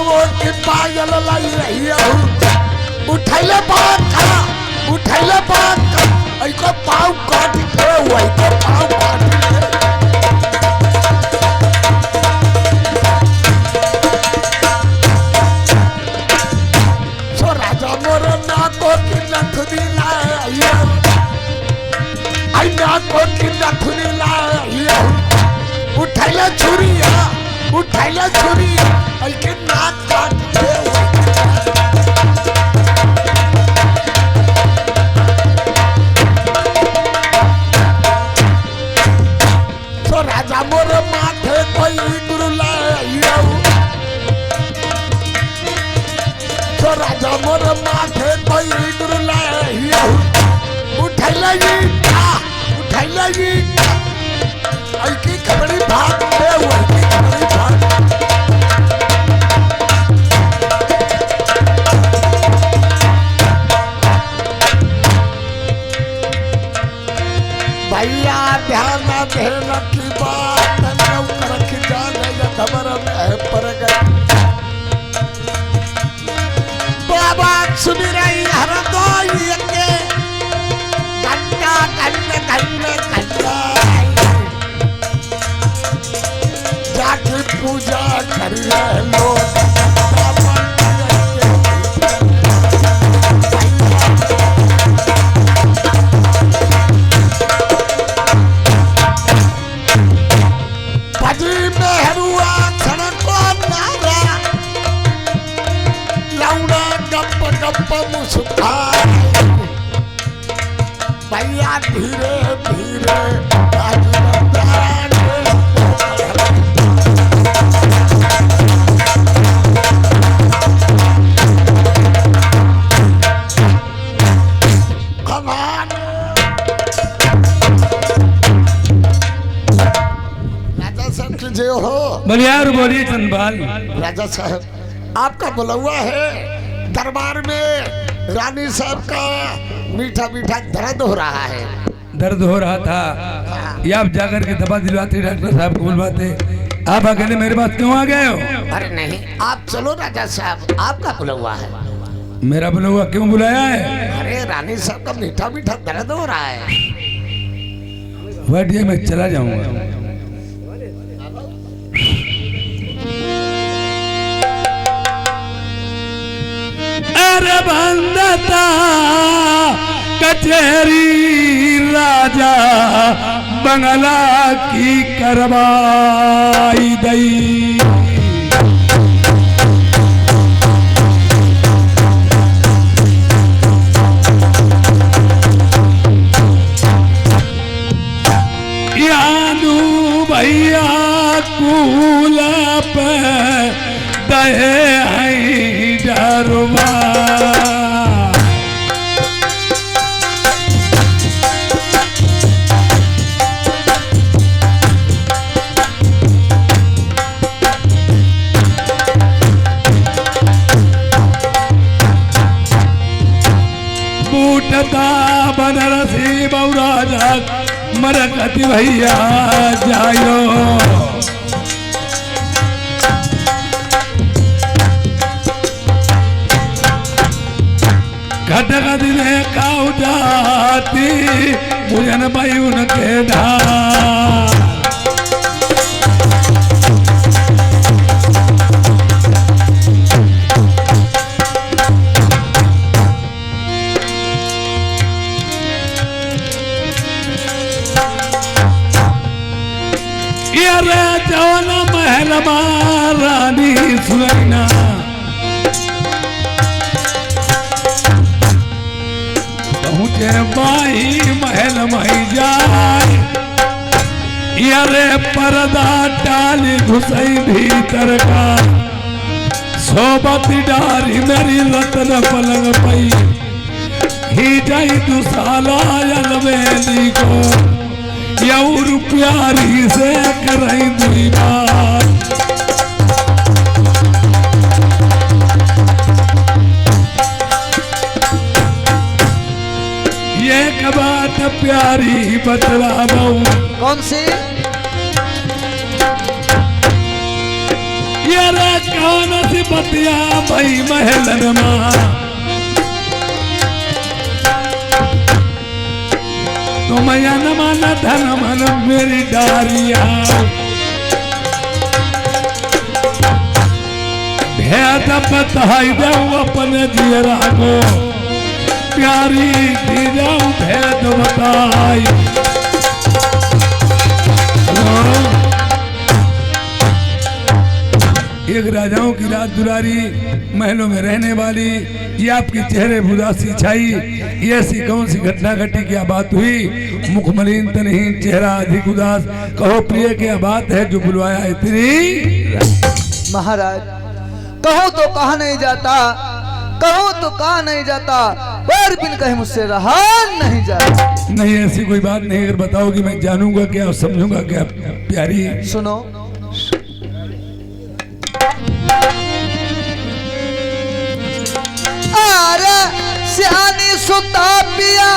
वो की पायल लाई रही उठैले बात ऐको पाव काट के वही को पाव काट सो राजा मोर ना को की नथुनी लाया आई ना को की नथुनी लाया उठैले छुरिया आई के नाक काट के राजा मोर माथे कोई गुरु लाया तो राजा मोर माथे कोई गुरु लाया उठैले आई की खबरी भाग पे वही की खबरी भाग भैया ध्यान देना की बात रख जाने खबर में पर गए बाबा सुनी रही हर दो के घंटा जाके पूजा कर लोग भैया धीरे राजा साहब की जय हो। बलियार बोलिए चंदबाल। राजा साहब आपका बुलावा है दरबार में रानी साहब का मीठा दर्द हो रहा है। दर्द हो रहा था ये आप जाकर के दवा दिलवाते डॉक्टर साहब को बुलवाते। आप अकेले मेरे पास क्यों आ गए हो? अरे नहीं आप चलो राजा साहब आपका बुलावा है। मेरा बुलावा क्यों बुलाया है? अरे रानी साहब का मीठा दर्द हो रहा है। बैठिए मैं चला जाऊंगा। अरे बंदता कचहरी राजा बंगला की करवाई दई। यादू भैया कूल पे दहे डरवा बूटता बनारसी बौराजा मरकती भैया जायो। घटगद में काऊ जाती मुझन भाई उनके ढाल। जौन महल रानी सुनैना पहुँचे बाई महल मही जाए। यारे पर्दा टाली घुसई भीतर का सोबती डारी मेरी रतन पलंग पई ही जाई दुसाला अलवेली को यौर प्यारी से करई दुई बात। ये बात प्यारी बतलावो। कौन सी? ये कौन सी बतिया भाई महलन मां तुम न माना धन मन मेरी डारिया भेद बताई दो अपने जियरा को प्यारी दी जाऊं भेद बताई एक राजाओं की रात दुलारी महलों में रहने वाली ये आपके चेहरे उदासी छाई ये ऐसी कौन सी घटना घटी क्या बात हुई मुख मलिन तनहीन चेहरा अधिक उदास कहो प्रिय क्या बात है जो बुलवाया इतनी महाराज कहो तो कहा नहीं जाता कहो तो कहा नहीं जाता पर बिन कहे मुझसे रहा नहीं जाता। नहीं ऐसी कोई बात नहीं अगर बताओगी मैं जानूंगा क्या और समझूंगा क्या प्यारी सुनो अरे सियानी सुता पिया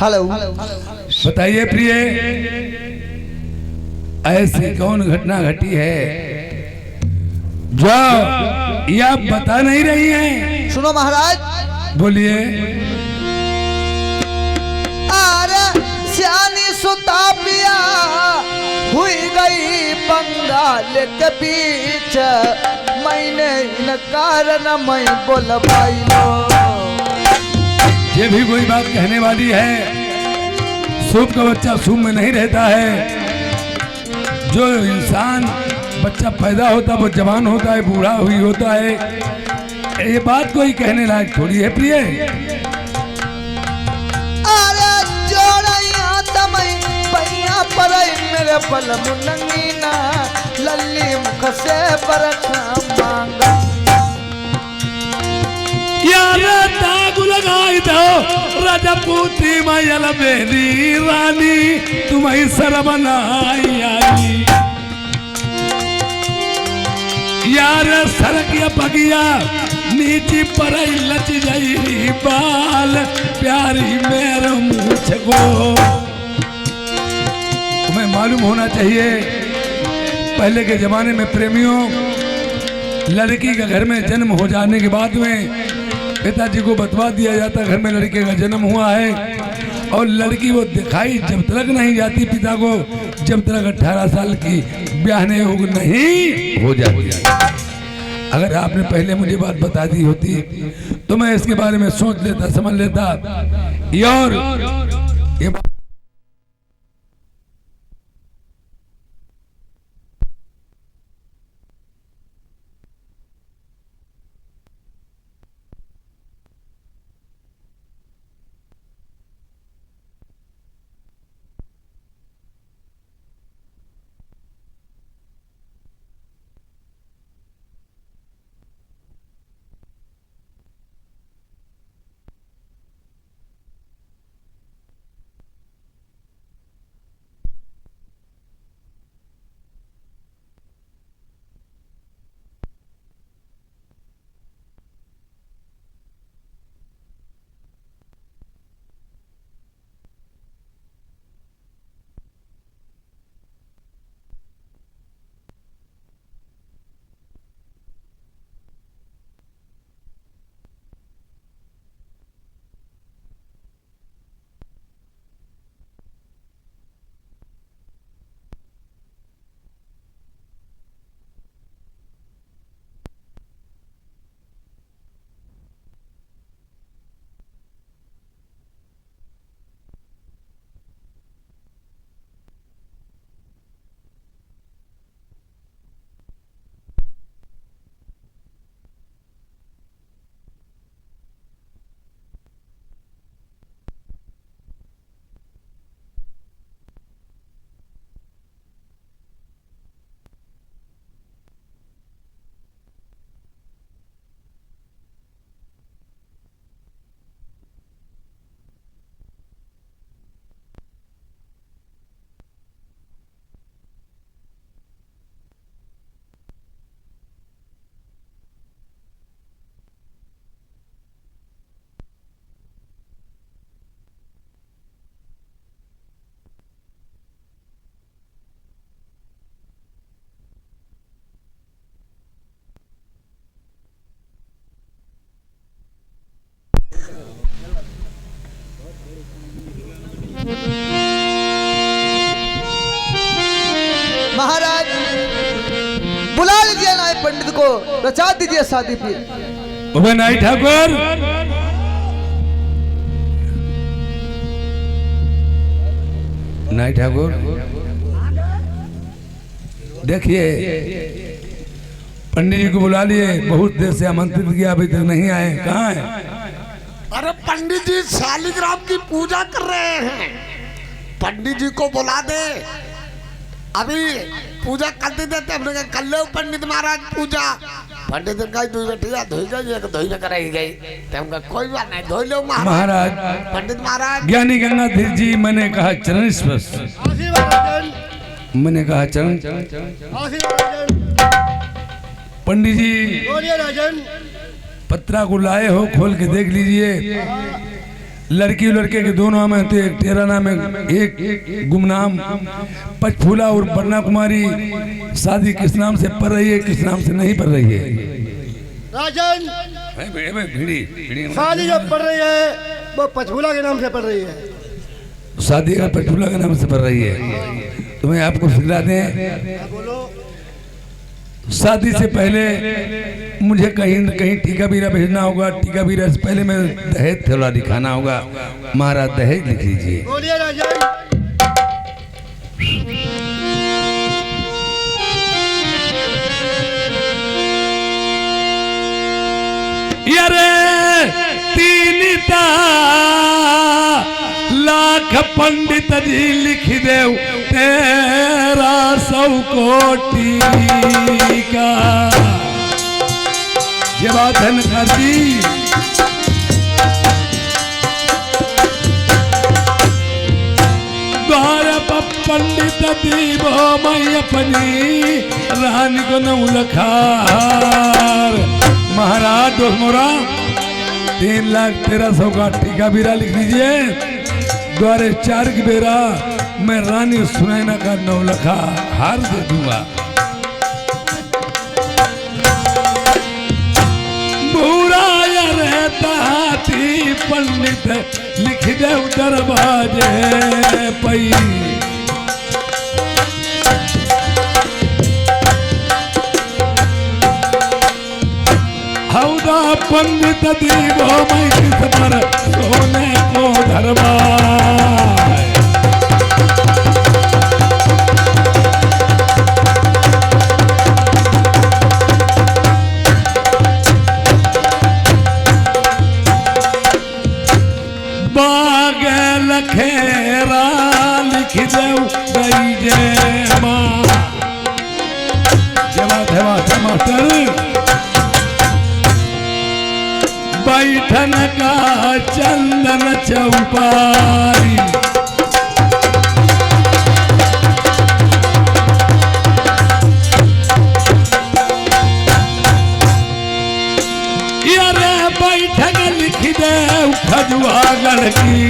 हेलो बताइए प्रिय ऐसी कौन घटना घटी है जो ये आप बता नहीं रही हैं? सुनो महाराज बोलिए। अरे सियानी सुता पिया हुई गई बंगाल के बीच मैंने इन कारण मैं बोल पाई ये भी कोई बात कहने वाली है। सूप का बच्चा सूप में नहीं रहता है। जो इंसान बच्चा पैदा होता है वो जवान होता है, बूढ़ा हुई होता है। ये बात कोई कहने लायक थोड़ी है प्रिय। अरे जोड़िया तमई पैया पर मेरे पल मुनंगीना लल्ली मुख से बरखा मांगा। लगाई दो राजपूती मैयल मेरी रानी तुम्हें सरबनाई आई यार सरकिया पगिया नीची पर लच गई बाल प्यारी मेरे मुझ को। तुम्हें मालूम होना चाहिए पहले के जमाने में प्रेमियों लड़की का घर में जन्म हो जाने के बाद में पिताजी को बतवा दिया जाता घर में लड़के का जन्म हुआ है और लड़की वो दिखाई जब तक नहीं जाती पिता को जब तक 18 साल की ब्याहने योग नहीं हो जाती। अगर आपने पहले मुझे बात बता दी होती तो मैं इसके बारे में सोच लेता समझ लेता। और ये महाराज बुला लीजिए नाय पंडित को रचा दीजिए शादी फिर। नाई ठाकुर नाई ठाकुर देखिए पंडित जी को बुला लिए बहुत देर से आमंत्रित किया अभी तक नहीं आए कहाँ है? अरे पंडित जी शालिग्राम की पूजा कर रहे हैं पंडित जी को बुला दे अभी पूजा करते देते हमने कहा कर लो पंडित महाराज पूजा पंडित का धोई बैठिया धोई गई धोई में कराई गई तो हमका कोई बात नहीं धोई लो महाराज पंडित महाराज ज्ञानी गंगाधर जी मैंने कहा चरण स्पर्श मैंने कहा चरण पंडित जी पत्रा को लाए हो खोल के देख लीजिए लड़की लड़के के दोनों नाम है एक तेरा नाम है एक गुमनाम पचफूला और बन्ना कुमारी शादी किस नाम से पढ़ रही है किस नाम से नहीं पढ़ रही है राजन शादी जो पढ़ रही है वो पचफूला के नाम से पढ़ रही है शादी का पचफूला के नाम से पढ़ रही है तो मैं आपको सिखला दें शादी से पहले मुझे कहीं न कहीं टीका बीरा भेजना होगा टीका बीरा से पहले मैं दहेज थोड़ा दिखाना होगा महाराज दहेज लिख लीजिए बोलिए राजन यारे तीन लाख पंडित जी लिख दे 1300 कोटि का ये बात है नकार जी दीबो मैं अपनी रानी को नौ लखार। महाराज दोस्त मोरा 3,13,000 का टीका बीरा लिख दीजिए। द्वारे 4 की बेरा मैं रानी सुनैना का 9 लखा हार दे दूंगा। बुरा रहता हाथी पंडित लिख दे दरवाजे पई। हौदा पंडित दीवो मैं किस पर सोने को धरवा। बाग लखेरा लिख दऊ गई जय माँ। जय मास्टर बैठन का चंदन चौपारी। यारे बैठक लिख दे खजुआगढ़ की।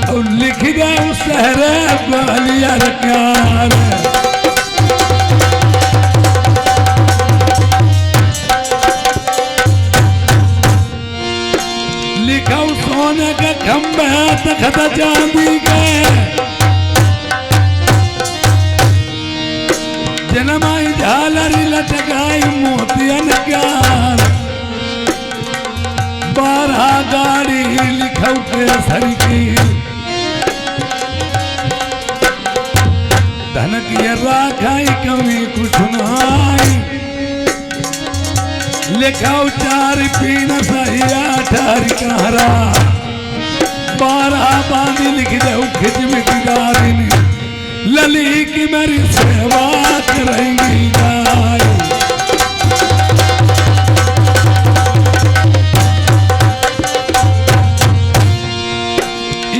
और लिख दे शहर ग्वालियर का। लिखा सोने के खंभे तखत चांदी के। जनमाई झालरी लटकाई मोतियन क्यार। 12 गाड़ी लिखौ के सर की। धन की राखाई कमी कुछ नाई। लिखाओ 4 पीन सही 8 कहरा। 12 बांधी लिख दो खिचमिच गारिनी। लली की मेरी सेवा करेंगी गाय।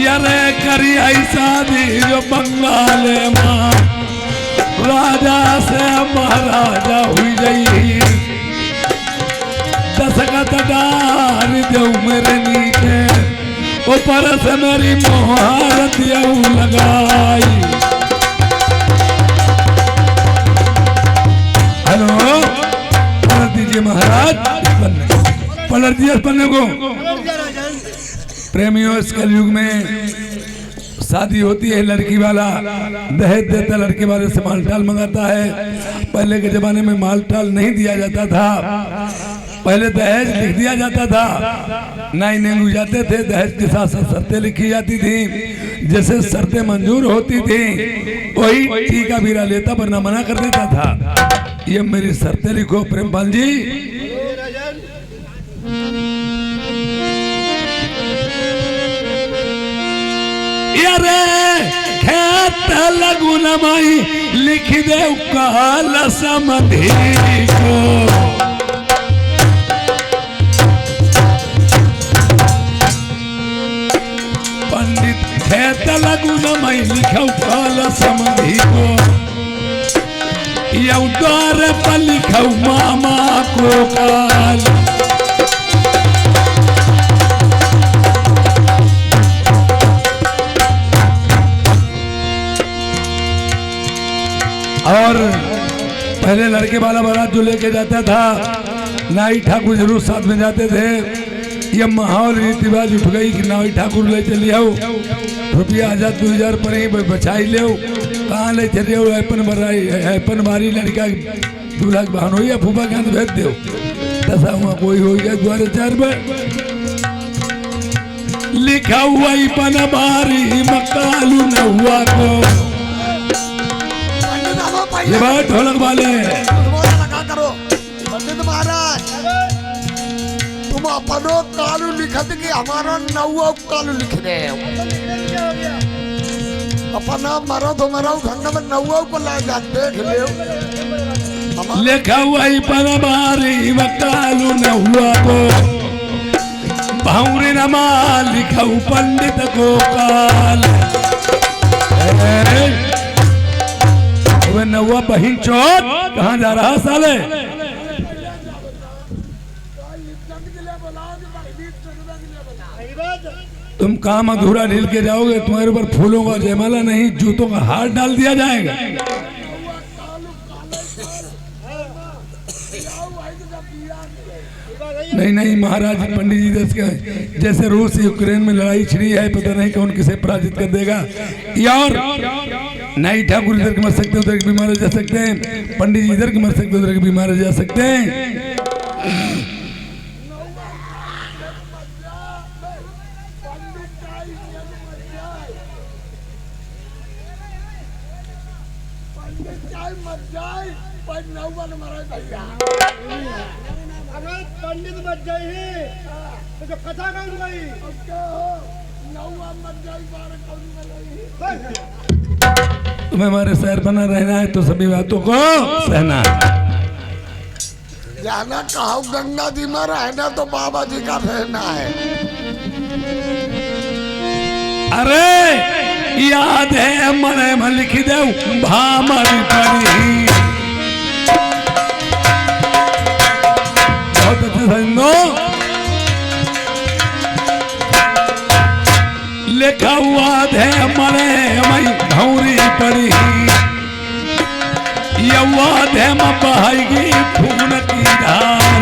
यारे करी ऐसा दी जो बंगाले माँ। राजा से महाराजा हुई गई। दशकत डार दो मेरे नीचे। ऊपर से मेरी मोहर दियो लगाई। हेलो पलट दीजिए महाराज पलट दिया पन्ने को। प्रेमियों इस कलयुग में शादी होती है लड़की वाला दहेज देता लड़के वाले से मालटाल मंगाता है। पहले के जमाने में मालटाल नहीं दिया जाता था। पहले दहेज लिख दिया जाता था। नाई नेंगू जाते थे दहेज के साथ साथ शर्तें लिखी जाती थी। जैसे शर्तें मंजूर होती थी वही टीका बीरा लेता वरना मना कर देता था। ये मेरी शर्तें लिखो प्रेमपाल जी। यारे खेत लगू नमाई लिख दे काल समधी को। पंडित खेत लगू नमाई लिखो काल समधी को। यौ द्वार पर लिखो मामा को काल। और पहले लड़के वाला बारात जो लेके जाता था नाई ठाकुर जरूर साथ में जाते थे। ये माहौल रीति रिवाज उठ गई कि नाई ठाकुर ले चलिए रुपया 1000-2000 पर ही बचाई ले। कहाँ ले चलिए अपन बारी लड़का 2 लाख बहन हो या फूफा के हाथ भेज दो। दशा हुआ कोई हो गया 4 बार लिखा हुआ पन बारी मकालू न हुआ को। ये बात ढोलक वाले लगा करो पंडित महाराज। तुम अपनो कालू लिखत के हमारा नौवा कालू लिख दे। अपना मरो तो मरो घंटा में नौवा को ला जा देख ले। लिखा हुआ पन बारी मकालू न हुआ को। भाऊरी नमा लिखऊ पंडित गोपाल। नौवा बहिन चौथ कहाँ जा रहा साले? तुम काम अधूरा ढील के जाओगे, तुम्हारे ऊपर फूलों का जयमाला नहीं जूतों का हार डाल दिया जाएगा। नहीं नहीं महाराज, पंडित जी देश के जैसे रूस यूक्रेन में लड़ाई छिड़ी है, पता नहीं कौन किसे पराजित कर देगा। और नहीं ठाकुर इधर के मर सकते उधर के भी मारे जा सकते हैं, पंडित जी इधर के मर सकते उधर के भी मारे जा सकते हैं। अगर पंडित मत जाए तो जो कथा कौन गई तुम्हें हमारे शहर बना रहना है तो सभी बातों को सहना। जाना कहा गंगा जी में रहना तो बाबा जी का रहना है। अरे याद है मने में लिख दे भामरी परी, बहुत अच्छे समझो। लिखा हुआ है मने में भौरी परी, यवाद है म बहाएगी खून की धार।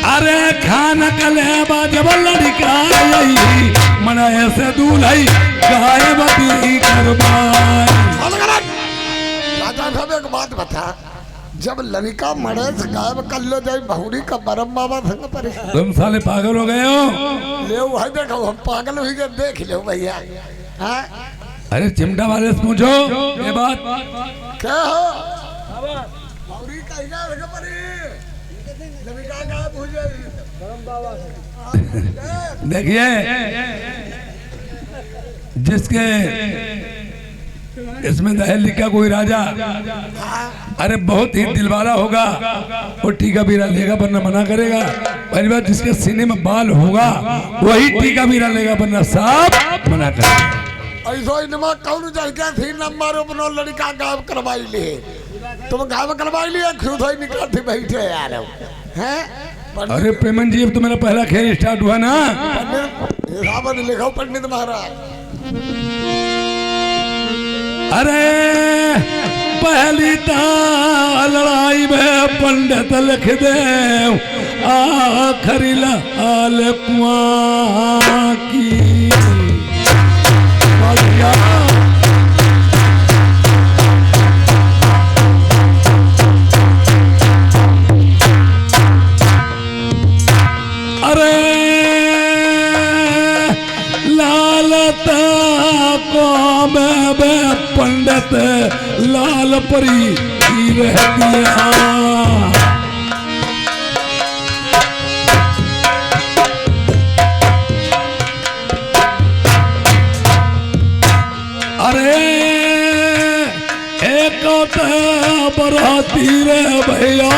अरे खान कले जब लड़का मन ऐसे दूल्हा गाय बती करवाई। राजा साहब एक बात बता, जब लड़का मरे से गायब कर लो जाए बहुरी का बरम बाबा संग परे। तुम साले पागल हो गए हो? ले भाई देखो हम पागल हुई गए, देख लो भैया। हाँ अरे चिमटा वाले से पूछो ये बात क्या हो? बहुरी का हिला संग परे लड़का गायब हो जाए बरम बाबा से। देखिए जिसके इसमें दहेज लिखा कोई राजा, अरे बहुत ही दिलवाला होगा वो टीका बीरा लेगा वरना मना करेगा। पहली बात जिसके सीने में बाल होगा वही टीका बीरा लेगा वरना साफ मना करेगा। ऐसा इनमा कौन जाके थी नंबर अपनो लड़का गायब करवाई ले, तुम गायब करवाई लिया खुद ही निकल थी बैठे यार हैं। अरे पेमन जी अब तो मेरा पहला खेल स्टार्ट हुआ ना। पंडित लिखो पंडित महाराज। अरे पहली लड़ाई में पंडित लिख दे आखिरी लाल कुआं की। अरे लालता को मैं पंडित लाल परी रह दिया। अरे एक बराती रे भैया